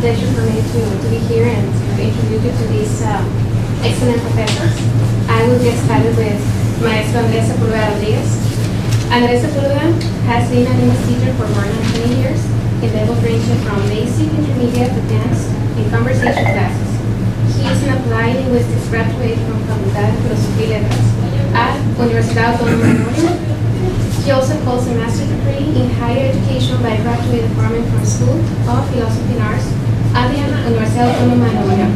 pleasure for me to be here and to introduce you to these excellent professors. I will get started with Maestro Andrés Sepulveda Rodriguez. Andrés Sepulveda has been an English teacher for more than 20 years in levels ranging from basic, intermediate, advanced, and conversation classes. He is an applied linguistics graduate from Facultad de Filosofía y Letras at Universidad Autónoma de Nuevo York. He also holds a master's degree in higher education by graduate department from School of Philosophy and Arts at the Universidad Autónoma de Nuevo York.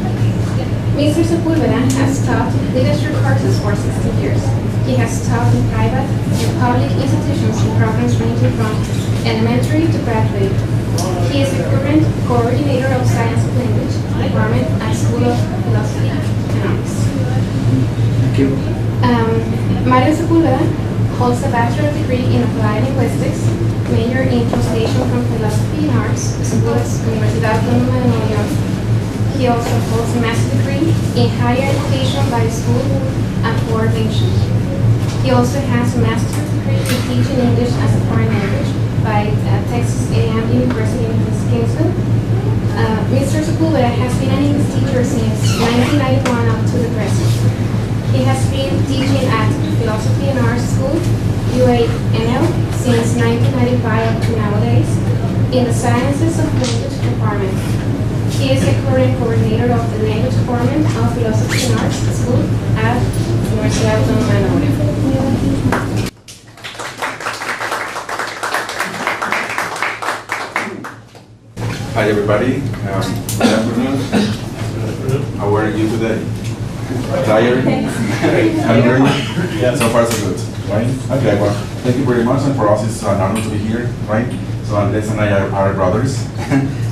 Mr. Sepulveda has taught literature courses for 16 years. He has taught in private and public institutions in programs ranging from elementary to graduate. He is the current coordinator of Science of Language Department at School of Philosophy and Arts. Thank you. Mario Sepulveda holds a bachelor's degree in applied linguistics, major in translation from philosophy and arts, School of Universidad Autónoma de Nueva York. He also holds a master's degree in higher education by School and Coordination. He also has a master's degree in teaching English as a foreign language by Texas A&M University in Kingsville. Mr. Sepulveda has been an English teacher since 1991 up to the present. He has been teaching at Philosophy and Arts School, UANL, since 1995 up to nowadays, in the Sciences of Language Department. He is the current coordinator of the Language Department of Philosophy and Arts School at Universidad Autónoma de Nuevo York. Hi everybody, good afternoon. How are you today? Tired? Hungry? Yeah. So far so good, right? Okay, well, thank you very much, and for us it's an honor to be here, right? So Andres and I are brothers.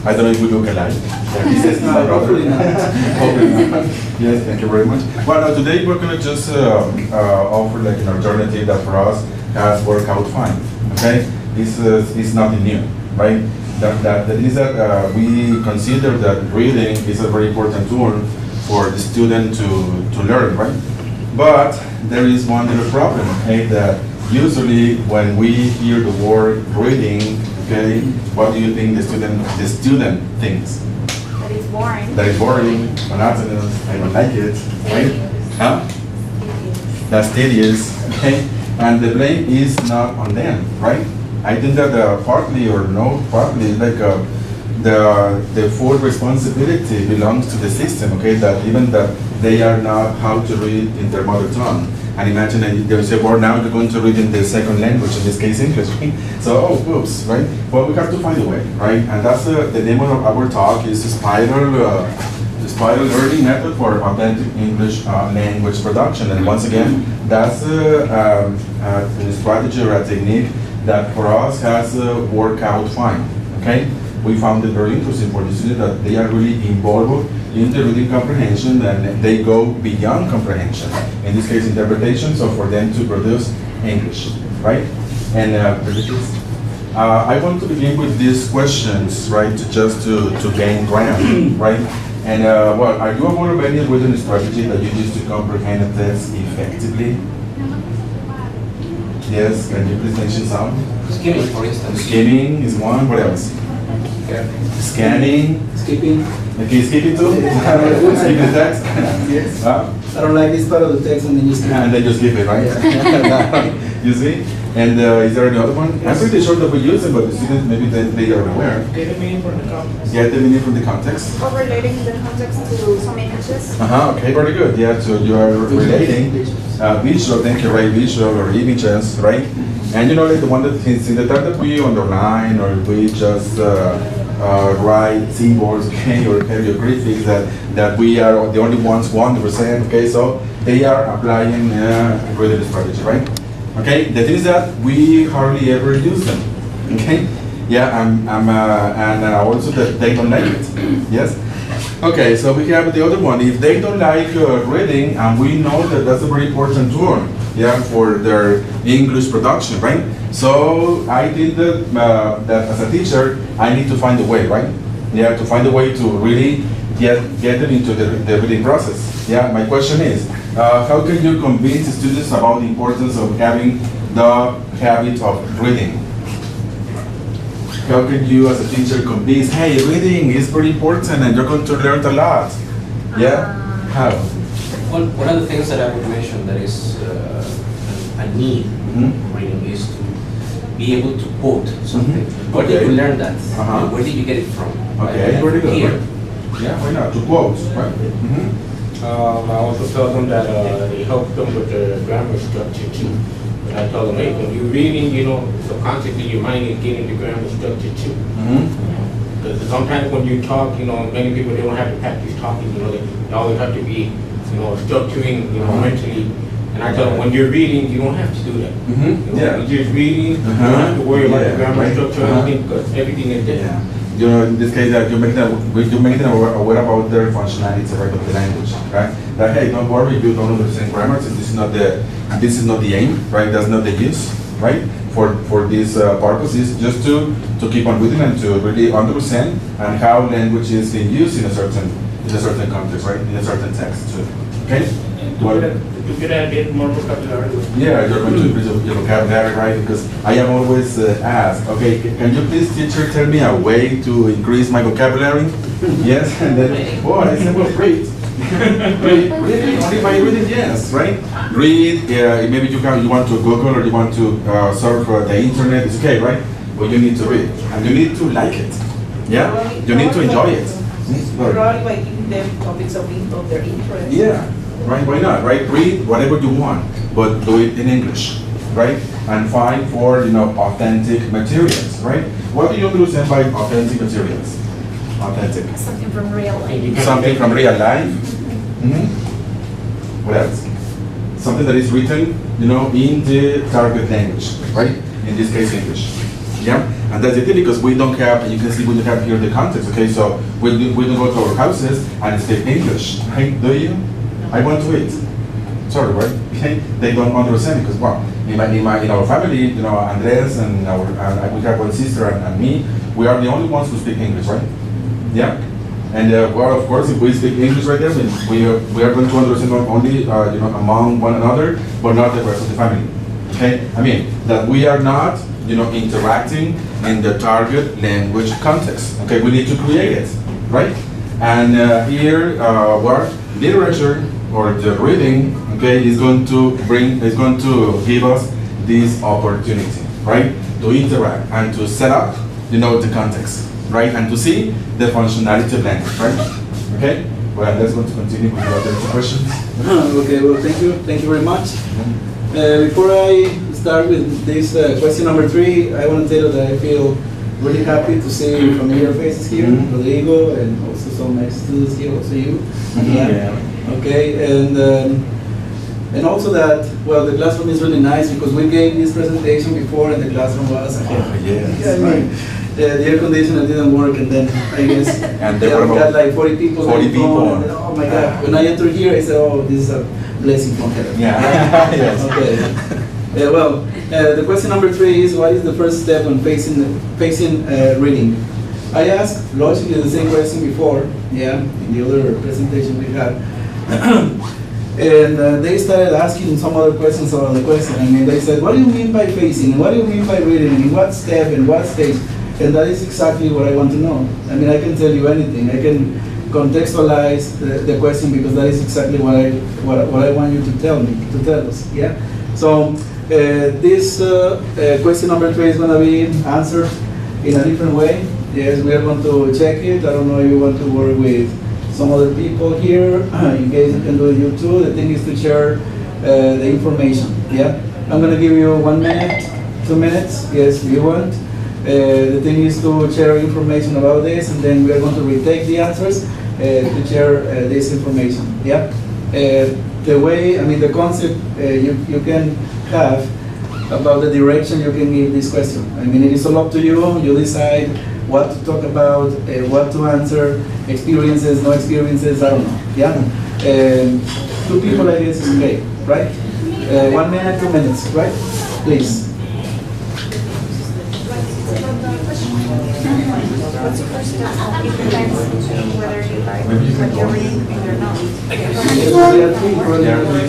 I don't know if we look alike. He says he's my brother. Hopefully not. Yes, thank you very much. Well, today we're going to just offer like an alternative that for us has worked out fine, okay? This is nothing new, right? That is that we consider that reading is a very important tool for the student to learn, right? But there is one little problem, okay? That usually when we hear the word reading, okay, what do you think the student thinks? That it's boring. That it's boring, monotonous, I don't like it, right? Huh? That's tedious, okay? And the blame is not on them, right? I think that partly like the full responsibility belongs to the system, okay? That even that they are not how to read in their mother tongue. And imagine that they say, well, now you're going to read in the second language, in this case English. So, oh, oops, right? Well, we have to find a way, right? And that's the name of our talk is Spiral Learning Method for Authentic English Language Production. And once again, that's a strategy or a technique that for us has worked out fine, okay? We found it very interesting for the students that they are really involved in the reading comprehension and they go beyond comprehension. In this case, interpretation, so for them to produce English, right? And I want to begin with these questions, right, just to gain ground, right? And well, are you aware of any reading strategy that you use to comprehend a text effectively? Yes, can you please mention some? Skimming, for instance. Skimming is one, what else? Scanning. Skipping. Okay, skipping too? Skipping the text? Yes. I don't like this part of the text and then you skip. And then you skip it, right? Yeah. You see? And is there any other one? Yes. I'm pretty sure that we use it, but the students maybe they are aware. Get the meaning from the context. Get the meaning from the context. Or relating the context to some images. Okay, very good. Yeah, so you are relating visual, thank you, right? Visual or images, right? And you know, like the one that in the time that we underline or we just write symbols, okay, or hieroglyphics that we are the only ones 100%, okay, so they are applying reading strategy, right? Okay, the thing is that we hardly ever use them, okay? Yeah, and also that they don't like it, yes? Okay, so we have the other one. If they don't like reading, and we know that that's a very important tool, yeah, for their English production, right? So I think that as a teacher, I need to find a way, right? Yeah, to find a way to really get them into the reading process. Yeah, my question is, how can you convince students about the importance of having the habit of reading? how can you as a teacher convince, hey, reading is pretty important and you're going to learn a lot? Yeah? How? Well, one of the things that I would mention that is a need Mhm. reading is to be able to quote something. Where did Okay. you learn that? Uh-huh. Where did you get it from? Okay, pretty good. Here. Yeah, why not? To quote, right? I also tell them that it helps them with the grammar structure too. But I tell them, hey, when you're reading, subconsciously your mind is getting the grammar structure too. Because sometimes when you talk, many people they don't have to practice talking. They always have to be, structuring, mentally. And I tell them when you're reading, you don't have to do that. Yeah. You're just reading. You don't have to worry about Yeah, the grammar right. structure or anything because everything is there. Yeah. In this case, that you're making them aware about their functionality, right, of the language, right? That hey, don't worry, you don't understand grammar. So this is not the aim, right? That's not the use, right? For this purpose is just to keep on reading and to really understand and how language is being used in a certain context, right? In a certain text, too. Okay. To get a bit more vocabulary. Yeah, you're going to increase your vocabulary, right? Because I am always asked, okay, can you please, teacher, tell me a way to increase my vocabulary? Yes, and then, oh, I said, well, great. Read, only by reading, yes, right? Read, maybe you want to Google or you want to surf the internet, it's okay, right? But you need to read, and you need to like it, yeah? You need to enjoy it. Probably by giving them topics of their interest. Yeah, right, why not, right? Read whatever you want, but do it in English, right? And find for, authentic materials, right? What do you understand by authentic materials? Authentic. Something from real life. Something from real life. What else? Something that is written, in the target language, right? In this case, English. Yeah, and that's the thing because we don't have. You can see we don't have here the context. Okay, so we don't go to our houses and speak English, right? Do you? I want to eat. Sorry, right? Okay, they don't understand because in our family, Andres and we have one sister and me. We are the only ones who speak English, right? Yeah. And of course, if we speak English right there, we are going to understand not only among one another, but not the rest of the family. Okay. I mean that we are not interacting in the target language context. Okay. We need to create it, right? And here, literature or the reading, okay, is going to give us this opportunity, right, to interact and to set up, the context, right, and to see the functionality of language, right? Okay. Well, let's go to continue with the other questions. Okay, well, thank you very much. Before I start with this question number 3, I want to tell you that I feel really happy to see familiar faces here, Rodrigo, and also some ex-students here, also you. Yeah. Okay, and also that, well, the classroom is really nice because we gave this presentation before and the classroom was ahead. Oh, yes, Yeah, I mean, the air conditioner didn't work, and then I guess And we there were got like 40 people. 40 in the phone, people. and then, oh my God! When I entered here, I said, "Oh, this is a blessing from heaven." Yeah. Yes. Okay. The question number 3 is, what is the first step on facing reading? I asked logically the same question before, in the other presentation we had. And they started asking some other questions about the question. I mean, they said, what do you mean by facing? What do you mean by reading? In what step and what stage? And that is exactly what I want to know. I mean, I can tell you anything. I can contextualize the question because that is exactly what I want you to tell us. Yeah. So this question number 3 is going to be answered in a different way. Yes, we are going to check it. I don't know if you want to work with some other people here. You guys can do it you too. The thing is to share the information. Yeah. I'm going to give you 1 minute, 2 minutes. Yes, if you want. The thing is to share information about this, and then we are going to retake the answers to share this information. Yeah. The way, I mean, the concept you can have about the direction you can give this question. I mean, it is all up to you. You decide what to talk about, what to answer, experiences, no experiences, I don't know. Yeah. 2 people, I guess, is okay, right? 1 minute, 2 minutes, right? Please. What's your first step? It depends whether you like what you're reading or not. Yes, there are 3 for There are 3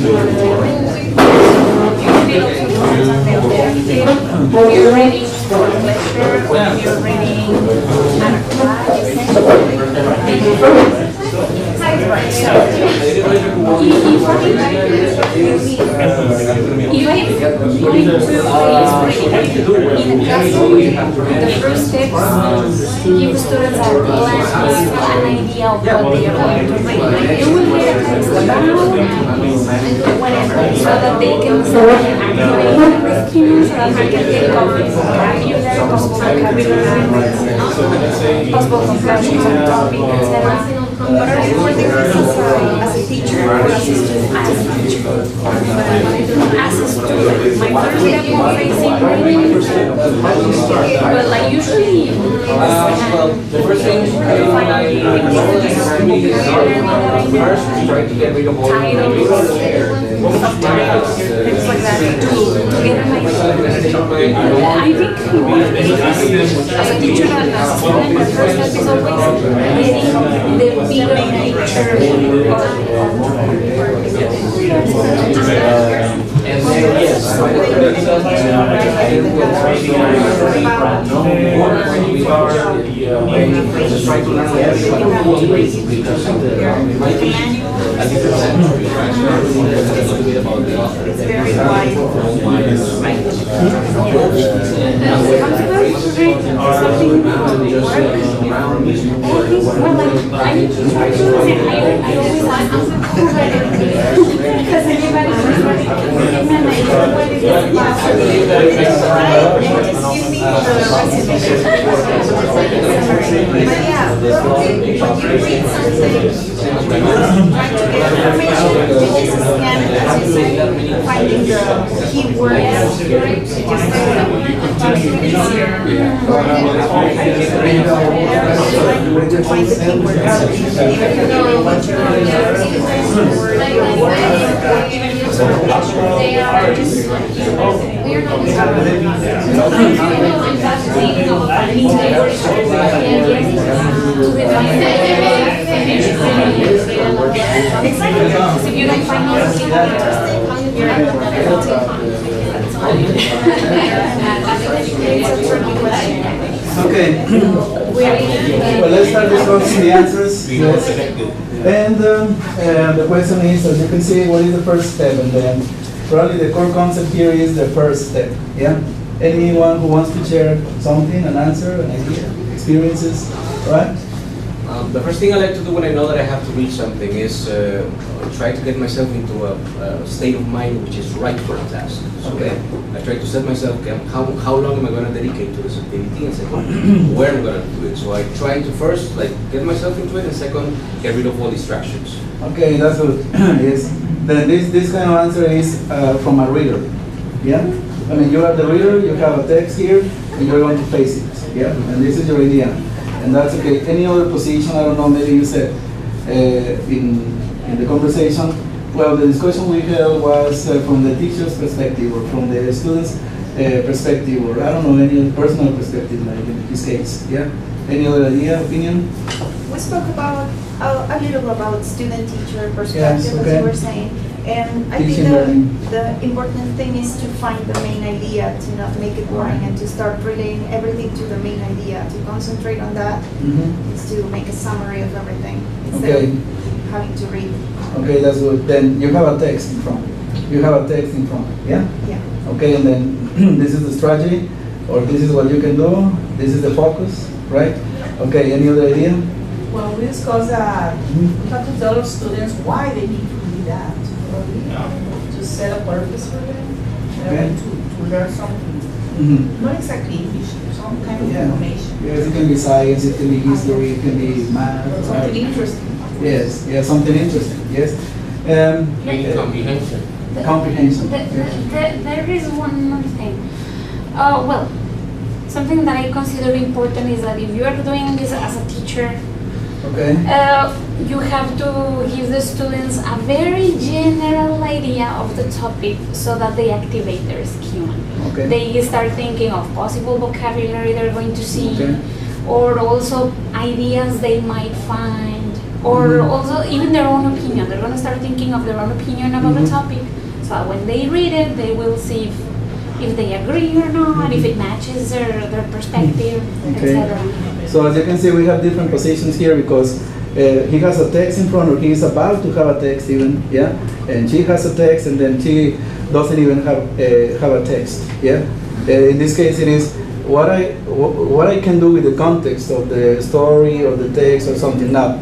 You can it also depends on the objective. When you're reading for pleasure, when you're reading at a class, if I'm going to in a classroom, the first steps give students a glance an idea of what they are going to read. Like you will read a text about whatever, so that they can start activating the skills, so that they can take over possible conclusions on topic, etc. But are you more different as a teacher or as a student? As a teacher. As a student, my first step on facing reading, well, like usually, Well, the first thing I first try to get rid of all the things like that, to get an idea. I think as a teacher and as a student, the first step is always getting the bigger picture of and then, yes, just try to learn everything because it might be a different century, right? A little bit about the author. It's very wide. Because everybody finding the keywords, to find the keywords. Exactly, because if you don't find anything interesting, you're not going to Okay. Well, let's start discussing the answers. Yes. And the question is, as you can see, what is the first step? And then probably the core concept here is the first step. Yeah. Anyone who wants to share something, an answer, an idea, experiences, right? The first thing I like to do when I know that I have to read something is try to get myself into a state of mind which is right for a task. So Okay. I try to set myself, okay, how long am I going to dedicate to this activity, and second, where am I going to do it. So I try to first get myself into it, and second, get rid of all distractions. Okay, that's good. Yes. Then this kind of answer is from a reader. Yeah. I mean, you are the reader. You have a text here, and you're going to face it. Yeah. And this is your idea. And that's okay. Any other position, I don't know, maybe you said in the conversation, well, the discussion we held was from the teacher's perspective or from the student's perspective, or I don't know, any other personal perspective, like in his case. Yeah? Any other idea, opinion? We spoke about a little about student-teacher perspective, Yes, okay. as you were saying. And I think Teaching learning. the important thing is to find the main idea, to not make it boring, and to start relating everything to the main idea, to concentrate on that, Mm-hmm. is to make a summary of everything, instead Okay. of having to read. Okay, that's good. Then you have a text in front. You have a text in front. Yeah? Yeah. Okay, and then this is the strategy, or this is what you can do, this is the focus, right? Okay, any other idea? Well, we discussed that we have to tell our students why they need to read that, to set a purpose for them, Okay. to learn something, Mm-hmm. not exactly English, some kind of Yeah. information, Yes, it can be science, it can be history, it can be math. something interesting. Yes, yeah, something interesting, yes. Comprehension. Comprehension. There is one more thing. Well, something that I consider important is that if you are doing this as a teacher, Okay, you have to give the students a very general idea of the topic so that they activate their skill. okay. They start thinking of possible vocabulary they're going to see, Okay. or also ideas they might find, or Mhm. also even their own opinion. They're going to start thinking of their own opinion about Mhm. the topic. So when they read it, they will see if they agree or not, if it matches their perspective, Okay. etc. So as you can see, we have different positions here because he has a text in front, or he is about to have a text even, yeah? And she has a text, and then she doesn't even have a text, yeah? In this case, it is what I can do with the context of the story or the text or something. Now,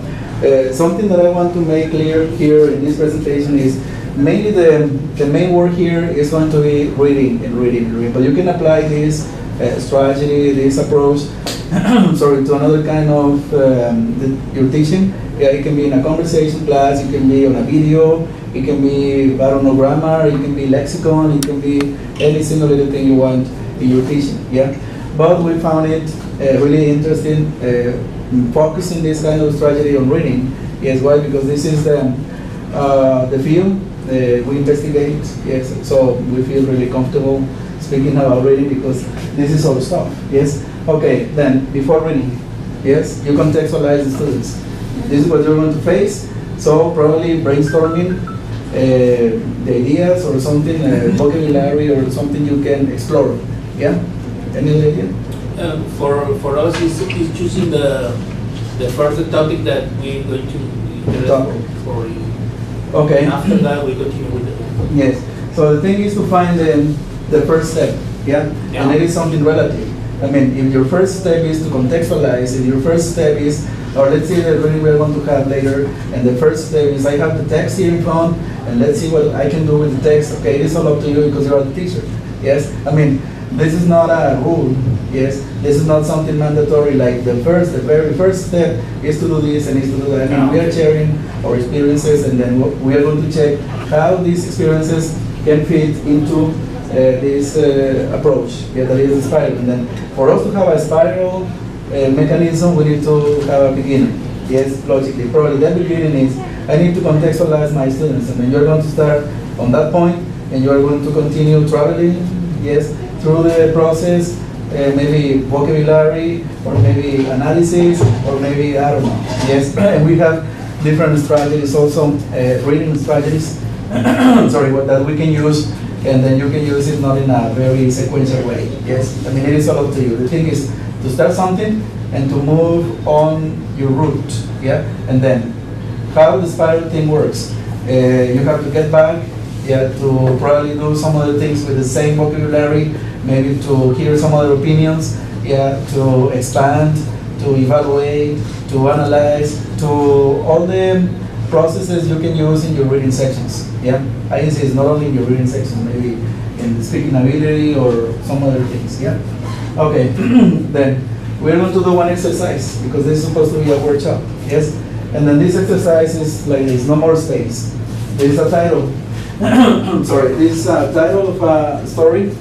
something that I want to make clear here in this presentation is mainly the main word here is going to be reading and reading and reading. But you can apply this strategy, this approach, sorry, to another kind of your teaching. Yeah, it can be in a conversation class, it can be on a video, it can be, I don't know, grammar, it can be lexicon, it can be any single little thing you want in your teaching. Yeah, but we found it really interesting focusing this kind of strategy on reading. Yes, why? Because this is the field we investigate. Yes, so we feel really comfortable speaking about reading because this is our stuff. Yes. Okay. Then before reading, yes, you contextualize the students. This is what you're going to face. So probably brainstorming the ideas or something, vocabulary or something you can explore. Yeah. Any other idea? For us, is choosing the first topic that we're going to Topic. for you. Okay. After that, we continue with it. Yes. So the thing is to find the first step. Yeah. Yeah. And it is something relative. I mean, if your first step is to contextualize, if your first step is, or let's say the reading we're going to have later, and the first step is I have the text here in front, and let's see what I can do with the text. Okay, it's all up to you because you are the teacher. Yes. I mean, this is not a rule. Yes. This is not something mandatory. Like the very first step is to do this and is to do that. I mean, we are sharing our experiences, and then we are going to check how these experiences can fit into this approach, yeah, that is a spiral. And then for us to have a spiral mechanism, we need to have a beginning. Yes, logically. Probably that beginning is, I need to contextualize my students. And then you're going to start on that point, and you're going to continue traveling, yes, through the process, maybe vocabulary, or maybe analysis, or maybe, I don't know. Yes, and we have different strategies also, reading strategies, sorry, that we can use, and then you can use it not in a very sequential way. Yes, I mean, it is all up to you. The thing is to start something and to move on your route. Yeah, and then how the spiral thing works. You have to get back, yeah, to probably do some other things with the same vocabulary, maybe to hear some other opinions, yeah, to expand, to evaluate, to analyze, to all the processes you can use in your reading sections. Yeah, I insist not only in your reading section, maybe in the speaking ability or some other things. Yeah. Okay. Then we're going to do one exercise because this is supposed to be a workshop. Yes. And then this exercise is like this: no more space. There is a title. Sorry, this is a title of a story.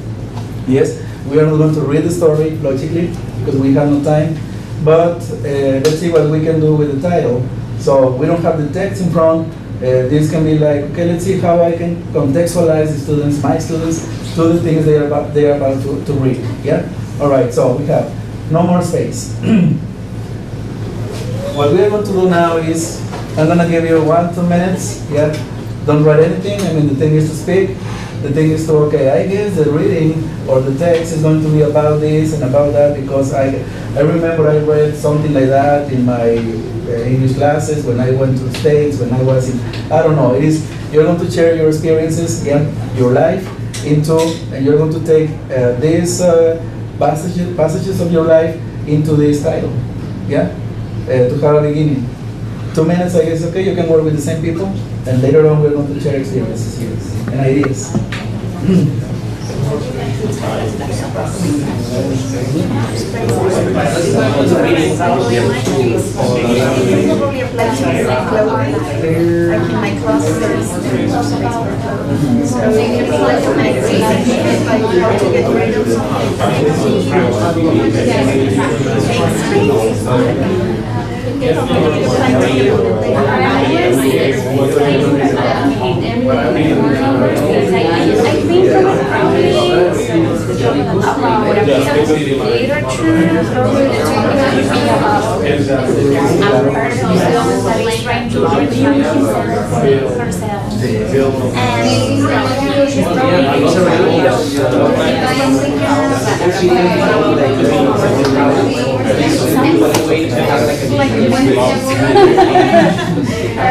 Yes. We are not going to read the story logically because we have no time. But let's see what we can do with the title. So we don't have the text in front. This can be like, okay, let's see how I can contextualize the students, my students, to the things they are about to read. Yeah. All right. So we have no more space. What we are going to do now is I'm going to give you 1-2 minutes. Yeah. Don't write anything. I mean, the thing is to speak. The thing is to, okay, I guess the reading or the text is going to be about this and about that because I remember I read something like that in my English classes when I went to the States, when I was in, I don't know, it is, you're going to share your experiences, again, your life into, and you're going to take these passages of your life into this title, yeah, to have a beginning. 2 minutes, I guess, okay, you can work with the same people, and later on we're going to share experiences here and ideas. I think about a piece of literature, probably the topic would be about a person that is trying to review himself or herself. And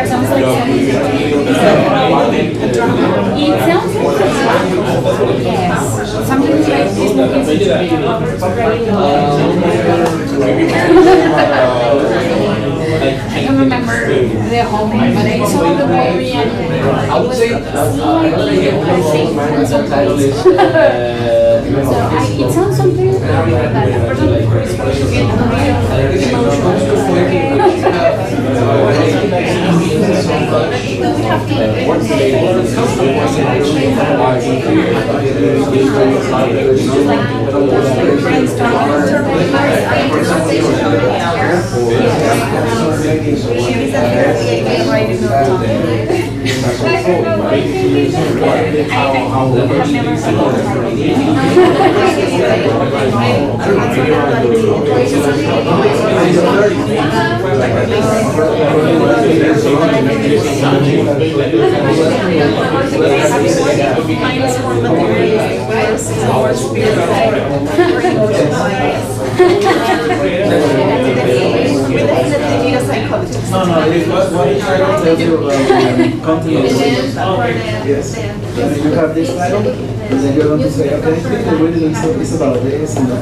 sounds like it sounds like yes. Something like this movie is I don't remember the whole thing, but I saw the movie and I would say, my subtitle is, it sounds something that a person who is supposed to get No, what the title tells you about content. Yes. You have this title, and then you're going to say, okay, the reading is about this and that.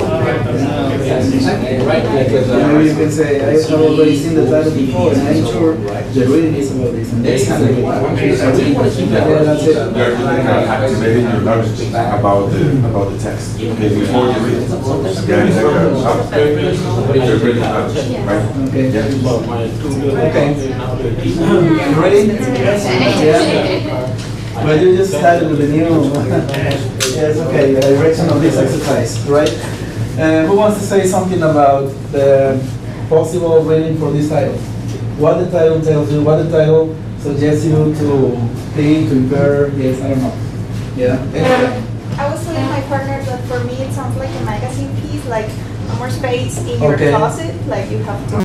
Maybe you can say, I have already seen the title before, and I'm sure the reading is about this and this. You're activating your knowledge about the text. Okay, before you read. You're reading knowledge, right? Okay. Yeah. Okay. You ready? Yeah. But you just started with the new, yes, okay, the direction of this exercise, right? Who wants to say something about the possible reading for this title? What the title tells you, what the title suggests you to think, to infer, yes, I don't know. Yeah? I was telling my partner that for me it sounds like a magazine piece, like more space in your Okay. closet, like you have to